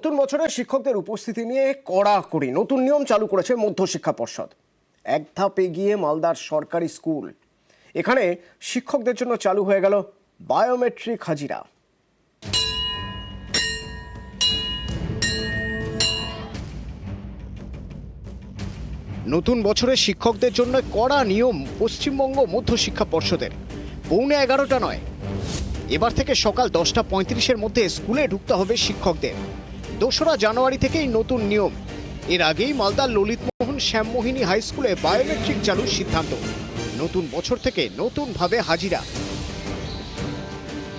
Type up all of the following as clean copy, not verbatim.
নতুন বছরে শিক্ষকদের উপস্থিতি নিয়ে কড়াকড়ি নতুন নিয়ম চালু করেছে মধ্যশিক্ষা পর্ষদ। এক ধাপ এগিয়ে মালদার সরকারি স্কুল। এখানে শিক্ষকদের জন্য চালু হয়ে গেল বায়োমেট্রিক হাজিরা। নতুন বছরে শিক্ষকদের জন্য কড়া নিয়ম পশ্চিমবঙ্গ মধ্যশিক্ষা পর্ষদের। 11:30 নয়, এবার থেকে সকাল 10:35-এর মধ্যে স্কুলে ঢুকতে হবে শিক্ষকদের। 2রা জানুয়ারি থেকেই নতুন নিয়ম। এর আগেই মালদার ললিতমোহন শ্যামমোহিনী হাই স্কুলে বায়োমেট্রিক চালুর সিদ্ধান্ত। নতুন বছর থেকে নতুনভাবে হাজিরা।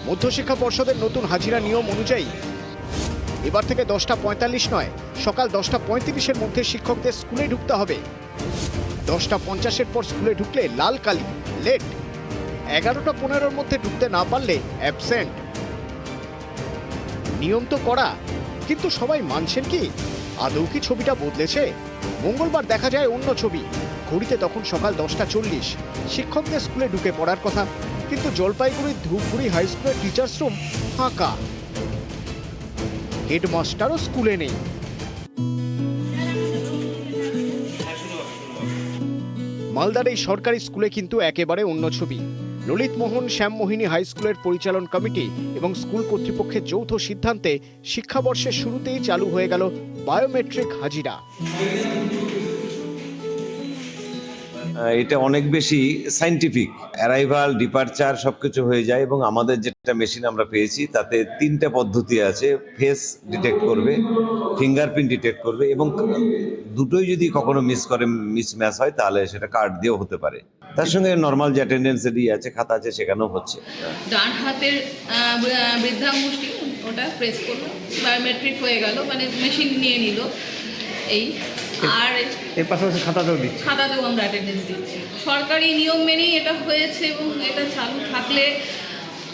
মধ্যশিক্ষা পর্ষদের নতুন হাজিরা নিয়ম অনুযায়ী এবার থেকে 10:45 নয়, সকাল 10:35-এর মধ্যে শিক্ষকদের স্কুলে ঢুকতে হবে। 10:50-এর পর স্কুলে ঢুকলে লাল কালি, লেট। 11:15-র মধ্যে ঢুকতে না পারলে অ্যাবসেন্ট। নিয়ম তো করা, কিন্তু সবাই মানছেন কি? আদৌ কি ছবিটা বদলেছে? মঙ্গলবার দেখা যায় অন্য ছবি। ঘড়িতে তখন সকাল 10:40। শিক্ষকদের স্কুলে ঢুকে পড়ার কথা, কিন্তু জলপাইগুড়ির ধূপগুড়ি হাই স্কুলের টিচার্স রুম ফাঁকা। হেডমাস্টারও স্কুলে নেই। মালদার এই সরকারি স্কুলে কিন্তু একেবারে অন্য ছবি। ললিতমোহন শ্যামমোহিনী হাই স্কুলের পরিচালন কমিটি এবং স্কুল কর্তৃপক্ষের যৌথ সিদ্ধান্তে শিক্ষাবর্ষের শুরুতেই চালু হয়ে গেল বায়োমেট্রিক হাজিরা। এটা অনেক বেশি সাইন্টিফিক। অ্যারাইভাল, ডিপারচার সবকিছু হয়ে যায় এবং আমাদের যেটা মেশিন আমরা পেয়েছি তাতে 3টে পদ্ধতি আছে। ফেস ডিটেক্ট করবে, ফিঙ্গারপ্রিন্ট ডিটেক্ট করবে এবং দুটোই যদি কখনো মিসম্যাচ হয় তাহলে সেটা কার্ড দিয়েও হতে পারে। তার সঙ্গে নর্মাল যে অ্যাটেন্ডেন্সেরই আছে, খাতা আছে, সেখানেও হচ্ছে। ডান হাতের বৃদ্ধাঙ্গুষ্টি ওটা প্রেস করলো, বায়োমেট্রিক হয়ে গেল, মানে মেশিন নিয়ে নিল। এই আর এর পাশাপাশি খাতাতেও আমরা অ্যাটেন্ডেন্স দিচ্ছি। সরকারি নিয়ম মেনেই এটা হয়েছে এবং এটা চালু থাকলে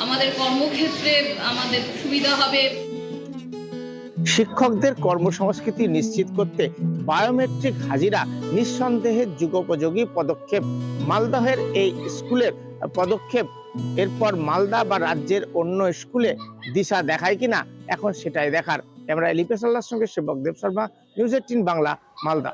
আমাদের কর্মক্ষেত্রে আমাদের সুবিধা হবে। শিক্ষকদের কর্মসংস্কৃতি নিশ্চিত করতে বায়োমেট্রিক হাজিরা নিঃসন্দেহে যুগোপযোগী পদক্ষেপ। মালদহের এই স্কুলের পদক্ষেপ এরপর মালদা বা রাজ্যের অন্য স্কুলে দিশা দেখায় কিনা, এখন সেটাই দেখার। ক্যামেরায় লিপেশ আল্লাহর সঙ্গে সেবক দেব শর্মা, নিউজ 18 বাংলা, মালদা।